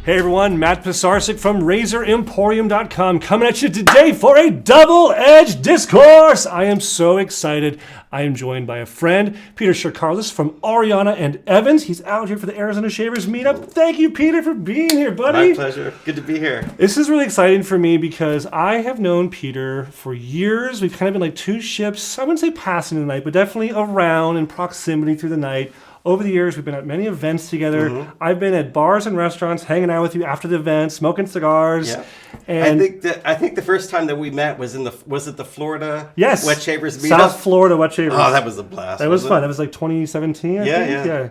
Hey everyone, Matt Pisarcik from RazorEmporium.com coming at you today for a double-edged discourse. I am so excited. I am joined by a friend, Peter Charkalis from Ariana and Evans. He's out here for the Arizona Shavers meetup. Thank you, Peter, for being here, buddy. My pleasure. Good to be here. This is really exciting for me because I have known Peter for years. We've kind of been like two ships, I wouldn't say passing the night, but definitely around in proximity through the night. Over the years, we've been at many events together. Mm-hmm. I've been at bars and restaurants, hanging out with you after the event, smoking cigars. Yeah. And I think the first time that we met was was it the Florida Yes. Wetshavers meetup? South Florida Wetshavers. Oh, that was a blast. That was fun. That was like 2017, I think. Yeah.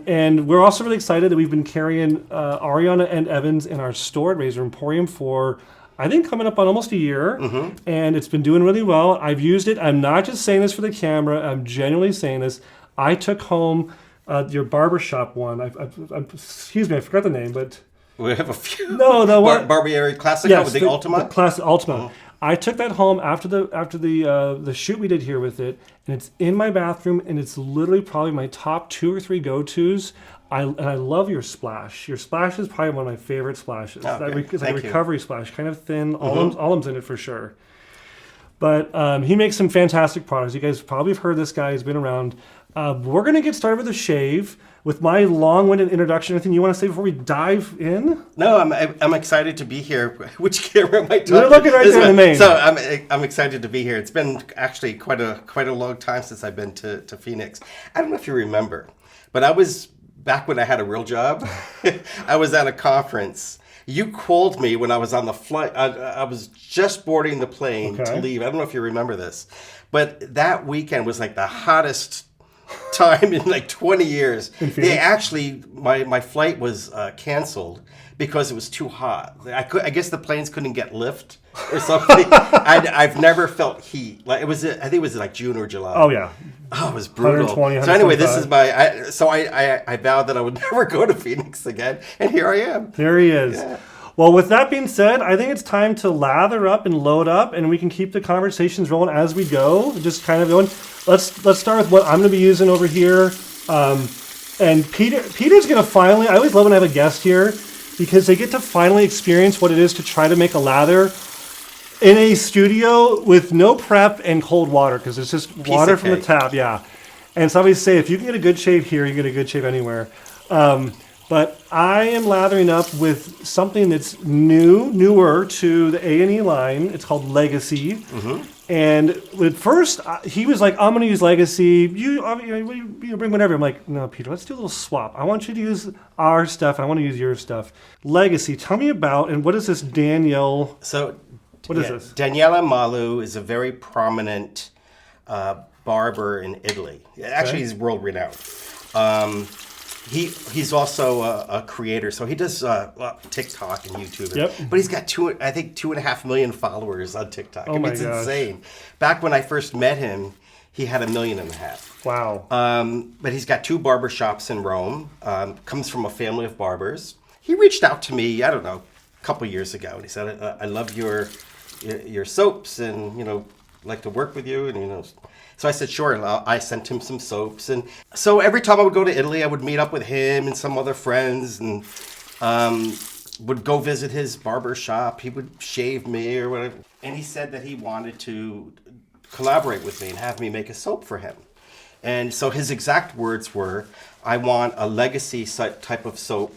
And we're also really excited that we've been carrying Ariana and Evans in our store at Razor Emporium for, I think, coming up on almost a year. Mm-hmm. And it's been doing really well. I've used it. I'm not just saying this for the camera. I'm genuinely saying this. I took home your barbershop one. Excuse me, I forgot the name, but... We have a few. No, the one... Barbieri Classic yes, with the Ultima? The Classic Ultima. Oh. I took that home after the shoot we did here with it, and it's in my bathroom, and it's literally probably my top 2 or 3 go-tos. I love your splash. Your splash is probably one of my favorite splashes. Okay. It's like a recovery splash, kind of thin. Alum's in it for sure. But he makes some fantastic products. You guys probably have heard this guy. He's been around. We're going to get started with a shave. With my long-winded introduction, anything you want to say before we dive in? No, I'm excited to be here. Which camera am I talking? You're looking right there in the main. So I'm excited to be here. It's been actually quite a long time since I've been to Phoenix. I don't know if you remember, but I was back when I had a real job. I was at a conference. You called me when I was on the flight. I was just boarding the plane to leave. I don't know if you remember this, but that weekend was like the hottest time in like 20 years. They actually, my flight was canceled because it was too hot. I guess the planes couldn't get lift or something. I've never felt heat. Like I think it was like June or July. Oh yeah. Oh, it was brutal. 120, so anyway, this is I vowed that I would never go to Phoenix again, and here I am. There he is. Yeah. Well, with that being said, I think it's time to lather up and load up, and we can keep the conversations rolling as we go. Just kind of going. Let's start with what I'm going to be using over here. And Peter's going to finally. I always love when I have a guest here because they get to finally experience what it is to try to make a lather in a studio with no prep and cold water because it's just water from the tap. Yeah, and so I always say if you can get a good shave here, you get a good shave anywhere. But I am lathering up with something that's newer to the A&E line. It's called Legacy. Mm-hmm. And at first, he was like, I'm going to use Legacy. You bring whatever. I'm like, no, Peter, let's do a little swap. I want you to use our stuff. I want to use your stuff. Legacy, tell me about, and what is this Danielle? What is this? Daniela Malu is a very prominent barber in Italy. Actually, he's world-renowned. He's also a creator, so he does TikTok and YouTube. Yep. But he's got 2.5 million followers on TikTok. Oh my it's gosh. Insane. Back when I first met him, he had 1.5 million. Wow. But he's got 2 barbershops in Rome. Comes from a family of barbers. He reached out to me, I don't know, a couple years ago, and he said, "I love your soaps, and like to work with you, and So I said, sure. I sent him some soaps. And so every time I would go to Italy, I would meet up with him and some other friends and would go visit his barber shop. He would shave me or whatever. And he said that he wanted to collaborate with me and have me make a soap for him. And so his exact words were, I want a legacy type of soap,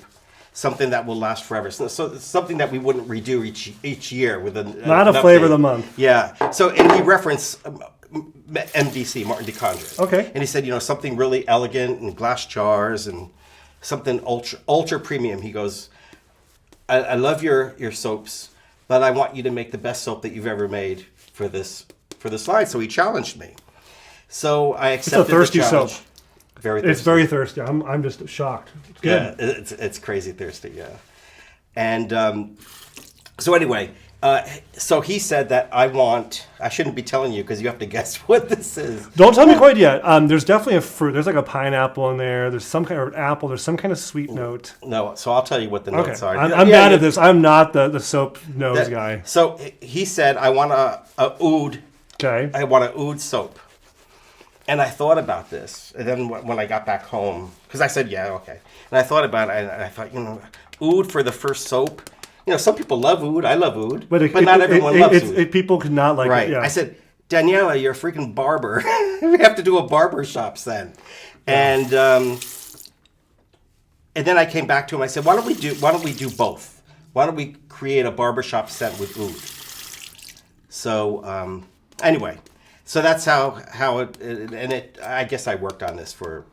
something that will last forever. So it's something that we wouldn't redo each year with not a flavor of the month. Yeah. So, and he referenced MDC, Martin DeCondre. Okay. And he said, something really elegant and glass jars and something ultra premium. He goes, I love your soaps, but I want you to make the best soap that you've ever made for this line. So he challenged me. So I accepted it's a thirsty the challenge. soap. Very thirsty. It's very thirsty. I'm just shocked. It's good. Yeah, it's crazy thirsty, yeah. And so anyway, so he said that I shouldn't be telling you because you have to guess what this is. Don't tell me quite yet. There's definitely a fruit. There's like a pineapple in there. There's some kind of apple. There's some kind of sweet note. No, so I'll tell you what the notes are. I'm bad at this. I'm not the soap nose guy. So he said, I want a oud. Okay. I want a oud soap. And I thought about this. And then when I got back home, because I said, yeah, okay. And I thought about it, and I thought, oud for the first soap. You know, some people love oud. I love oud, but, But not everyone loves oud. People could not like Right. it. Yeah. I said, Daniela, you're a freaking barber. We have to do a barber shop then. And then I came back to him. I said, why don't we do both? Why don't we create a barbershop scent with oud? So anyway, so that's how it. I guess I worked on this for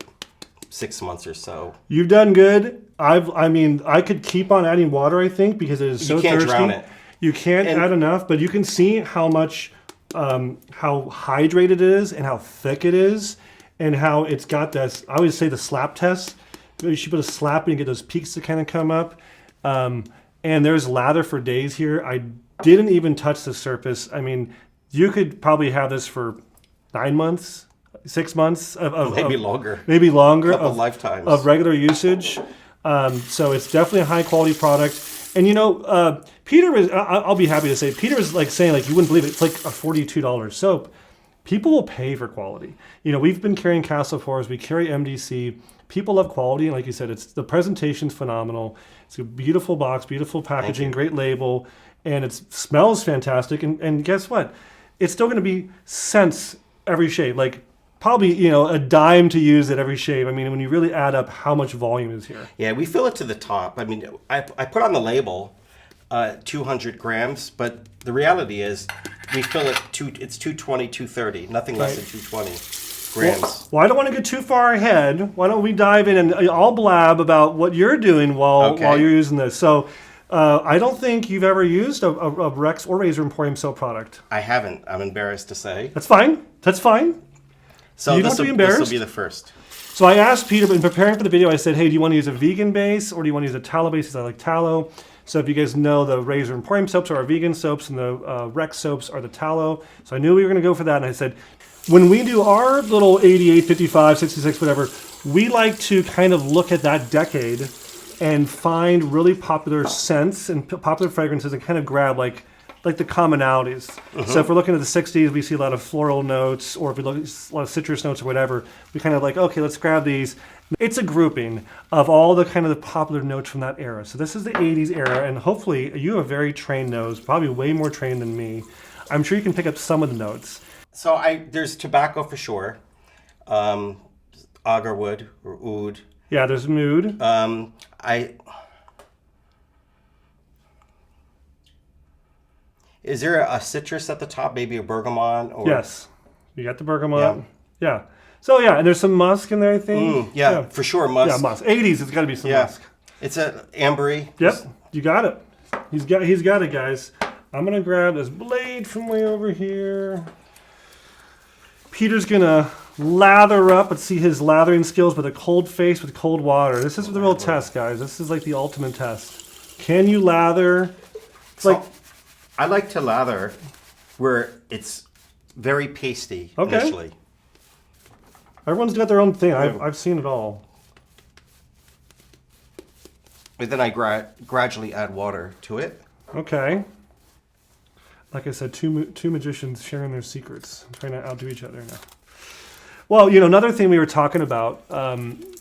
6 months or so. You've done good. I could keep on adding water, I think, because it is so thirsty. You can't drown it. You can't add enough, but you can see how much, how hydrated it is and how thick it is and how it's got this, I always say the slap test. You should put a slap and get those peaks to kind of come up. And there's lather for days here. I didn't even touch the surface. I mean, you could probably have this for 9 months, 6 months Maybe longer. Maybe longer. Couple lifetimes. Of regular usage. So it's definitely a high quality product. And Peter is, I'll be happy to say, Peter is like saying, like, you wouldn't believe it, it's like a $42 soap. People will pay for quality. We've been carrying Castle Forest, we carry MDC. People love quality, and like you said, the presentation's phenomenal. It's a beautiful box, beautiful packaging, great label, and it smells fantastic. And guess what? It's still going to be cents every shave, like probably a dime to use at every shave. I mean, when you really add up how much volume is here. Yeah, we fill it to the top. I mean, I put on the label 200 grams, but the reality is we fill it it's 220, 230, nothing less than 220 grams. Well, I don't want to get too far ahead. Why don't we dive in and I'll blab about what you're doing while you're using this. So I don't think you've ever used a Rex or Razor Emporium soap product. I haven't. I'm embarrassed to say. That's fine. That's fine. So you don't have to be embarrassed. This will be the first. So I asked Peter, in preparing for the video, I said, hey, do you want to use a vegan base or do you want to use a tallow base? Because I like tallow. So if you guys know, the Razor Emporium soaps are our vegan soaps and the Rex soaps are the tallow. So I knew we were going to go for that. And I said, when we do our little 88, 55, 66, whatever, we like to kind of look at that decade and find really popular scents and popular fragrances and kind of grab like the commonalities. So if we're looking at the 60s, we see a lot of floral notes, or if we look at a lot of citrus notes or whatever, we kind of like, okay, let's grab these. It's a grouping of all the kind of the popular notes from that era. So this is the 80s era, and hopefully you have a very trained nose, probably way more trained than me. I'm sure you can pick up some of the notes. So there's tobacco for sure, agarwood or oud. Yeah, there's mood. Is there a citrus at the top, maybe a bergamot? Or... Yes, you got the bergamot. Yeah. So yeah, and there's some musk in there, I think. Yeah, for sure, musk. Yeah, musk. 80s, it's got to be some musk. It's a ambery. Yep, you got it. He's got it, guys. I'm gonna grab this blade from way over here. Peter's gonna lather up. Let's see his lathering skills with a cold face with cold water. This is the real test, guys. This is like the ultimate test. Can you lather? I like to lather where it's very pasty initially. Everyone's got their own thing. I've seen it all. But then I gradually add water to it. Okay. Like I said, two magicians sharing their secrets, trying to outdo each other now. Well, another thing we were talking about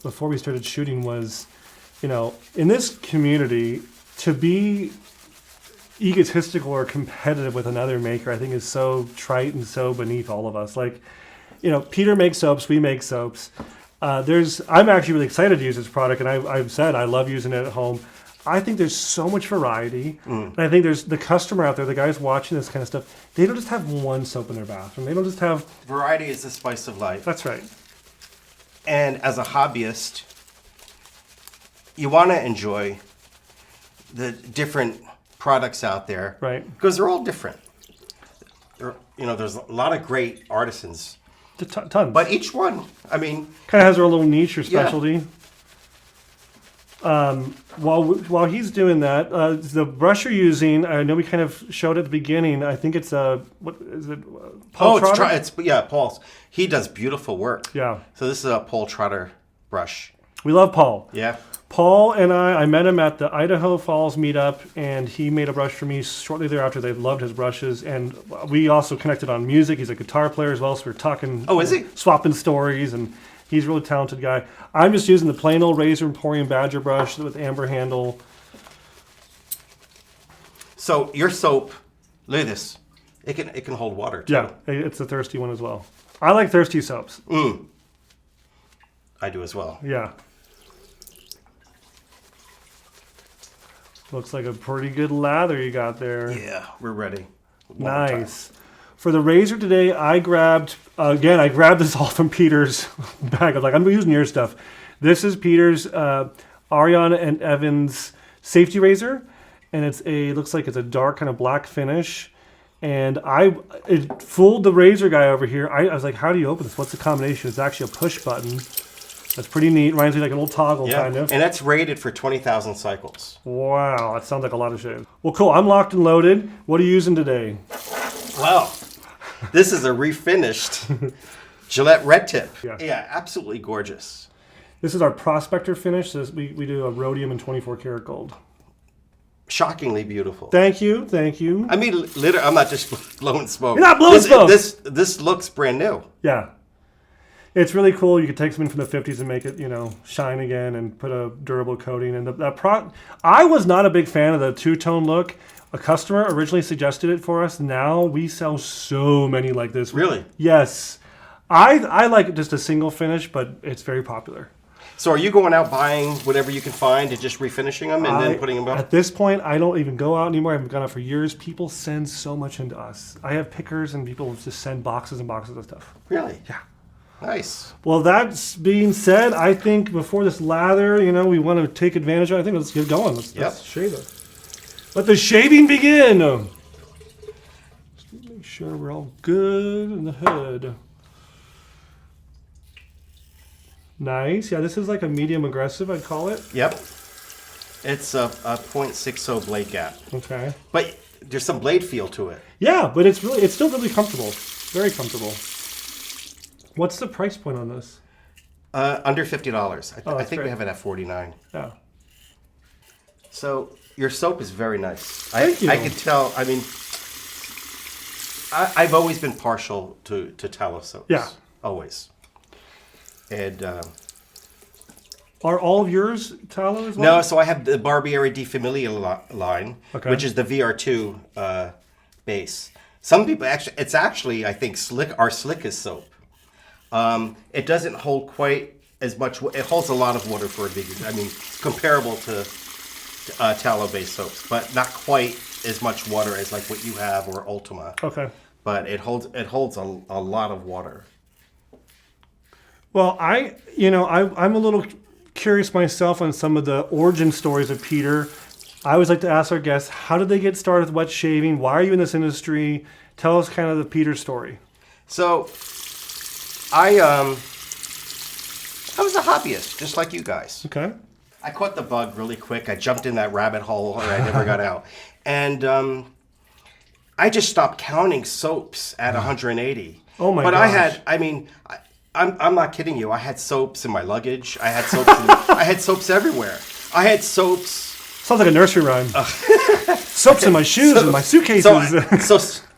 before we started shooting was, in this community, to be egotistical or competitive with another maker, I think is so trite and so beneath all of us. Like, Peter makes soaps, we make soaps. I'm actually really excited to use this product, and I've said I love using it at home. I think there's so much variety. And I think there's the customer out there, the guys watching this kind of stuff, they don't just have one soap in their bathroom. They don't just have... Variety is the spice of life. That's right. And as a hobbyist, you want to enjoy the different products out there. Right. Because they're all different. There's a lot of great artisans. Tons. But each one, kind of has their little niche or specialty. Yeah. While he's doing that, the brush you're using, I know we kind of showed at the beginning. I think it's what is it? Paul Trotter? It's Paul's. He does beautiful work. Yeah. So this is a Paul Trotter brush. We love Paul. Yeah. Paul and I met him at the Idaho Falls meetup, and he made a brush for me shortly thereafter. They loved his brushes, and we also connected on music. He's a guitar player as well, so we're talking. Oh, is he? Swapping stories, and he's a really talented guy. I'm just using the plain old Razor Emporium Badger brush with amber handle. So your soap, look at this. It can hold water too. Yeah, it's a thirsty one as well. I like thirsty soaps. I do as well. Yeah. Looks like a pretty good lather you got there. Yeah, we're ready. One more time. Nice. For the razor today, I grabbed this all from Peter's bag. I was like, I'm using your stuff. This is Peter's Ariana Evans safety razor, and looks like it's a dark kind of black finish. And it fooled the razor guy over here. I was like, how do you open this? What's the combination? It's actually a push button. That's pretty neat. Reminds me like an old toggle kind of. And that's rated for 20,000 cycles. Wow, that sounds like a lot of shave. Well, cool. I'm locked and loaded. What are you using today? Wow. This is a refinished Gillette Red Tip. Yeah. Yeah, absolutely gorgeous. This is our prospector finish. We do a rhodium and 24 karat gold. Shockingly beautiful. Thank you. I mean, literally, I'm not just blowing smoke. You're not blowing smoke. This looks brand new. Yeah. It's really cool. You could take something from the 50s and make it, shine again and put a durable coating. And I was not a big fan of the two-tone look. A customer originally suggested it for us. Now we sell so many like this. Really? Yes. I like just a single finish, but it's very popular. So are you going out buying whatever you can find and just refinishing them and then putting them up? At this point, I don't even go out anymore. I haven't gone out for years. People send so much into us. I have pickers and people just send boxes and boxes of stuff. Really? Yeah. Nice. Well, that's being said, I think before this lather, we want to take advantage of it. I think let's get going. Let's shave it. Let the shaving begin. Just make sure we're all good in the hood. Nice. Yeah, this is like a medium aggressive, I'd call it. Yep. It's a 0.60 blade gap. Okay. But there's some blade feel to it. Yeah, but it's still really comfortable. Very comfortable. What's the price point on this? Under $50. I think great. we have it at $49. Yeah. So your soap is very nice. Thank you. I can tell. I mean, I've always been partial to tallow soaps. Yeah. Always. And are all of yours tallow as well? no, so I have the Barbieri Di Famiglia line, which is the VR2 base. Some people it's actually I think our slickest soap. It doesn't hold quite as much. It holds a lot of water for a beginner. I mean, comparable to tallow-based soaps, but not quite as much water as like what you have or Ultima. Okay. But it holds a lot of water. Well, I'm a little curious myself on some of the origin stories of Peter. I always like to ask our guests, how did they get started with wet shaving? Why are you in this industry? Tell us kind of the Peter story. So, I was a hobbyist, just like you guys. Okay. I caught the bug really quick. I jumped in that rabbit hole and I never got out. And I just stopped counting soaps at 180. Oh my gosh. But I'm not kidding you. I had soaps in my luggage. I had soaps. I had soaps everywhere. I had soaps. Sounds like a nursery rhyme. Soaps in my shoes and my suitcases.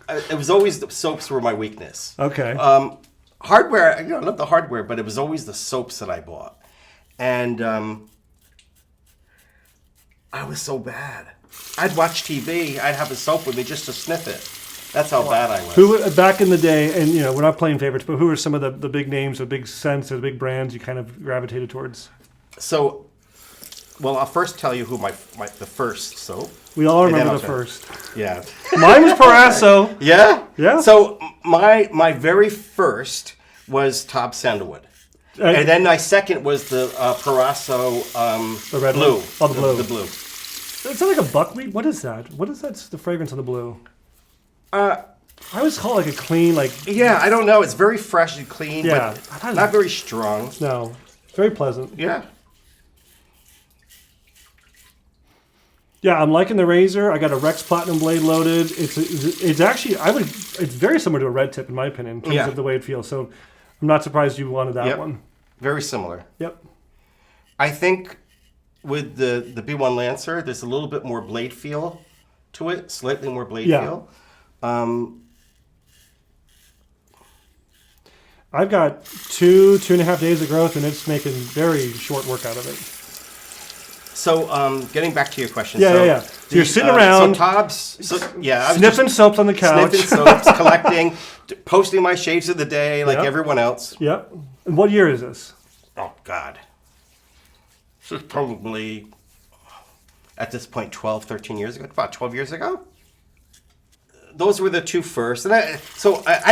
It was always the soaps were my weakness. Okay. Hardware, I love the hardware, but it was always the soaps that I bought. And I was so bad. I'd watch TV. I'd have a soap with me just to sniff it. That's how bad I was. Back in the day, and we're not playing favorites, but who were some of the big names, the big scents, or the big brands you kind of gravitated towards? So, well, I'll first tell you who the first soap. We all remember the first. Yeah. Mine was Parasso. Yeah? Yeah. So my very first was Top Sandalwood. And then my second was the Parasso the red blue. One? Oh, the blue. The blue. Is that like a buckwheat? What is that? What is that? The fragrance of the blue? I always call it like a clean, Yeah, I don't know. It's very fresh and clean, yeah, but not very strong. No, it's very pleasant. Yeah. Yeah, I'm liking the razor. I got a Rex Platinum blade loaded. It's actually it's very similar to a red tip in my opinion in terms of the way it feels. So I'm not surprised you wanted that one. Very similar. Yep. I think with the B1 Lancer, there's a little bit more blade feel to it, slightly more blade feel. I've got 2.5 days of growth, and it's making very short work out of it. So, getting back to your question. Yeah. So you're sitting around. So Tobbs, I was Sniffing soaps on the couch. sniffing soaps, collecting, posting my shaves of the day like everyone else. Yep. And what year is this? Oh, God. This is probably, at this point, 12, 13 years ago. About 12 years ago. Those were the two first. And I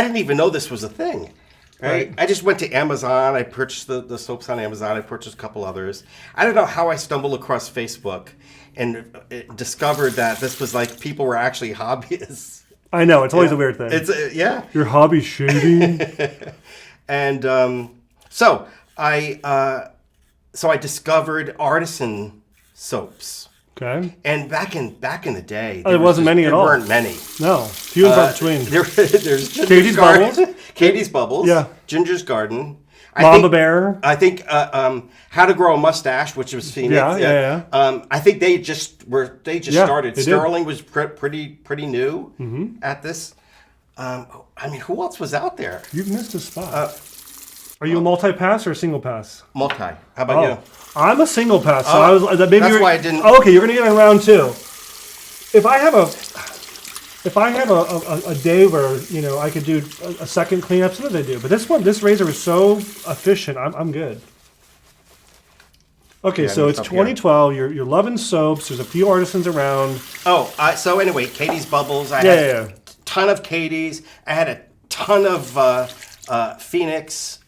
didn't even know this was a thing. Right? I just went to Amazon. I purchased the soaps on Amazon. I purchased a couple others. I don't know how I stumbled across Facebook and discovered that this was like people were actually hobbyists. I know. It's always a weird thing. It's Your hobby shaving. And so I discovered artisan soaps. Okay. And back in the day, there wasn't many at all. There weren't many. No, few and far between. There's Katie's Bubbles. Katie's Bubbles. Yeah. Ginger's Garden. Mama Bear. I think How to Grow a Mustache, which was Phoenix. Yeah. I think they just started. They Sterling was pretty new at this. I mean, who else was out there? You've missed a spot. Are you a multi-pass or a single pass? Multi. How about you? I'm a single pass. So I was maybe that's why I didn't. Oh, okay, you're gonna get on round two. If I have a day where I could do a second cleanup, sometimes I do. But this razor is so efficient. I'm good. Okay, so it's 2012. You're loving soaps. There's a few artisans around. Oh, so anyway, Katie's Bubbles. I had a ton of Katie's. I had a ton of Phoenix.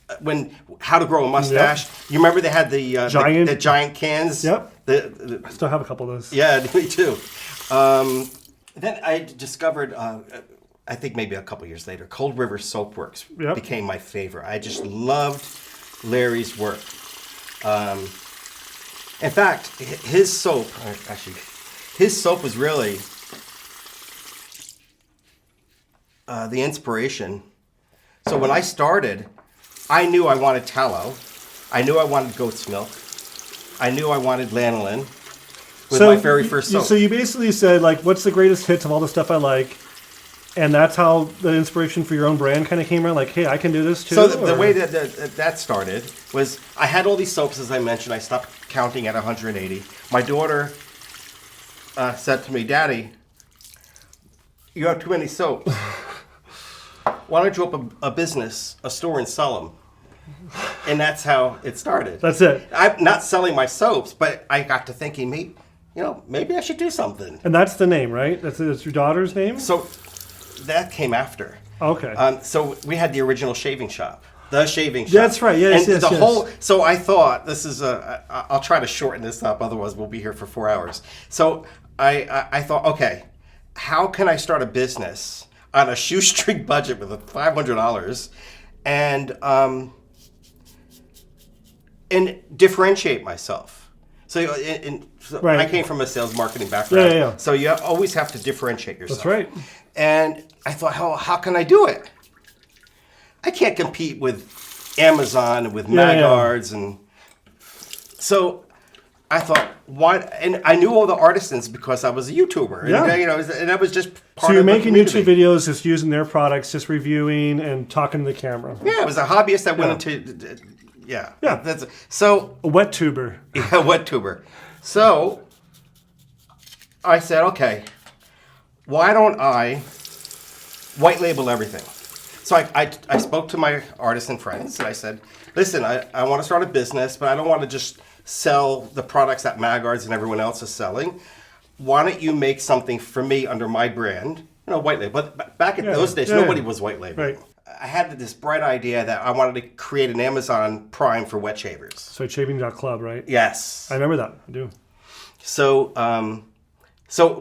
How to Grow a Mustache. Yep. You remember they had the giant cans? Yep. I still have a couple of those. Yeah, me too. Then I discovered, I think maybe a couple years later, Cold River Soap Works became my favorite. I just loved Larry's work. In fact, his soap was really the inspiration. So when I started, I knew I wanted tallow. I knew I wanted goat's milk. I knew I wanted lanolin with my very first soap. So you basically said, like, what's the greatest hits of all the stuff I like? And that's how the inspiration for your own brand kind of came around? Like, hey, I can do this too? So the way that started was I had all these soaps, as I mentioned. I stopped counting at 180. My daughter said to me, Daddy, you have too many soaps. Why don't you open a business, a store, and sell them? And that's how it started. That's it. I'm not selling my soaps, but I got to thinking, maybe I should do something. And that's the name, right? That's your daughter's name? So that came after. Okay. So we had the original shaving shop. The shaving shop. That's right. Yes, and yes, whole. So I thought this is I'll try to shorten this up. Otherwise, we'll be here for 4 hours. So I thought, okay, how can I start a business on a shoestring budget with $500 and differentiate myself? So, I came from a sales marketing background. Yeah. So you always have to differentiate yourself. That's right. And I thought, how can I do it? I can't compete with Amazon and with Magards. And so I thought, why? And I knew all the artisans because I was a YouTuber. Yeah. And that was just part of the So you're making community. YouTube videos, just using their products, just reviewing and talking to the camera. Yeah, I was a hobbyist that went into... Yeah. So... A wet tuber. Yeah, wet tuber. So I said, okay, why don't I white label everything? So I spoke to my artisan friends and I said, listen, I want to start a business, but I don't want to just sell the products that Magards and everyone else is selling. Why don't you make something for me under my brand? White label. But back in those days, nobody was white labeling. Right. I had this bright idea that I wanted to create an Amazon Prime for wet shavers. So shaving.club, right? Yes. I remember that. I do. So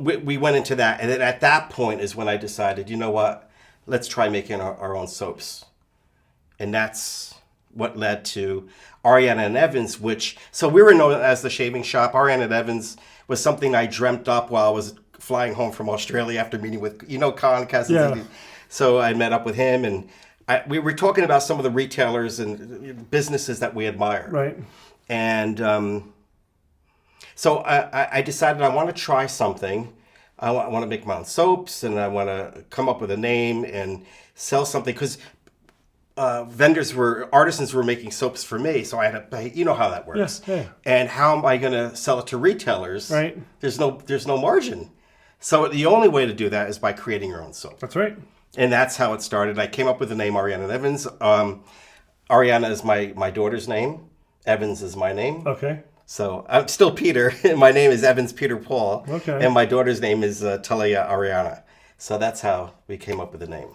we went into that. And then at that point is when I decided, you know what? Let's try making our own soaps. And that's what led to Ariana Evans, so we were known as the shaving shop. Ariana Evans was something I dreamt up while I was flying home from Australia after meeting with, Kaizen. Yeah. So I met up with him and we were talking about some of the retailers and businesses that we admire. Right. And so I decided I want to try something. I want to make my own soaps and I want to come up with a name and sell something because artisans were making soaps for me, so I had to pay. You know how that works. Yes, yeah. And how am I going to sell it to retailers? Right. There's no margin. So the only way to do that is by creating your own soap. That's right. And that's how it started. I came up with the name Ariana Evans. Ariana is my daughter's name. Evans is my name. Okay. So I'm still Peter. My name is Evans Peter Paul. Okay. And my daughter's name is Talia Ariana. So that's how we came up with the name.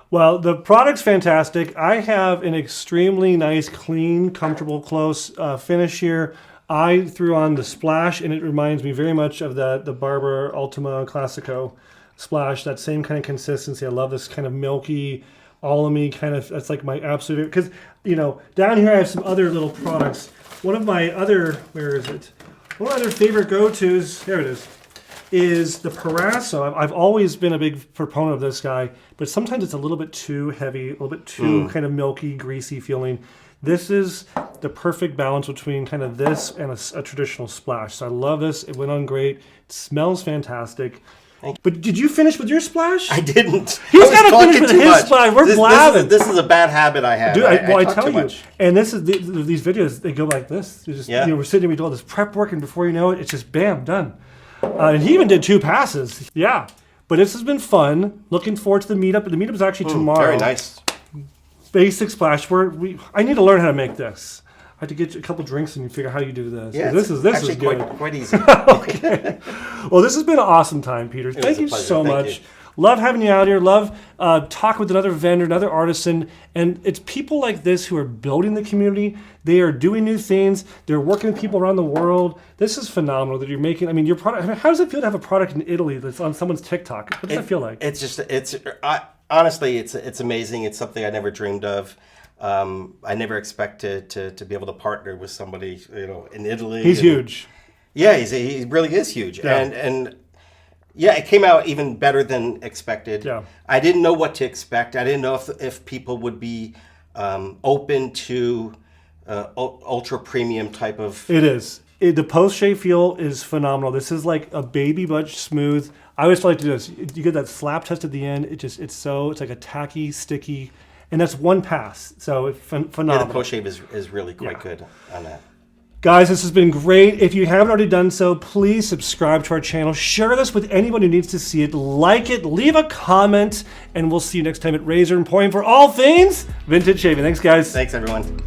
Well, the product's fantastic. I have an extremely nice, clean, comfortable, close finish here. I threw on the splash, and it reminds me very much of the Barber Ultima Classico splash, that same kind of consistency. I love this kind of milky, alum-y kind of, that's like my absolute, because, down here I have some other little products. One of my other, where is it? One of my other favorite go-tos, there it is the Parasso. I've always been a big proponent of this guy, but sometimes it's a little bit too heavy, a little bit too kind of milky, greasy feeling. This is the perfect balance between kind of this and a traditional splash. So I love this. It went on great. It smells fantastic. But did you finish with your splash? I didn't. He's got to finish with his splash. We're blabbing. This is a bad habit I have. Dude, I tell you. Much. And this is these videos. They go like this. We're sitting. We do all this prep work, and before you know it, it's just bam, done. And he even did 2 passes. Yeah. But this has been fun. Looking forward to the meetup. The meetup is actually tomorrow. Very nice. Basic splash. I need to learn how to make this. I have to get you a couple drinks and you figure out how you do this. Yeah, this is good. Quite easy. Okay. Well, this has been an awesome time, Peter. Thank you so much. Love having you out here. Love talking with another vendor, another artisan. And it's people like this who are building the community. They are doing new things. They're working with people around the world. This is phenomenal that you're making. I mean, your product. How does it feel to have a product in Italy that's on someone's TikTok? What does that feel like? Honestly, it's amazing. It's something I never dreamed of. I never expected to be able to partner with somebody, in Italy. He's huge. Yeah, he really is huge. Yeah. And yeah, it came out even better than expected. Yeah. I didn't know what to expect. I didn't know if people would be open to ultra premium type of. It is. The post-shave feel is phenomenal. This is like a baby butt smooth. I always like to do this. You get that slap test at the end. It's like a tacky, sticky, and that's one pass. So it's phenomenal. Yeah, the post-shave is really quite good on that. Guys, this has been great. If you haven't already done so, please subscribe to our channel. Share this with anyone who needs to see it. Like it, leave a comment, and we'll see you next time at Razor Emporium for all things vintage shaving. Thanks, guys. Thanks, everyone.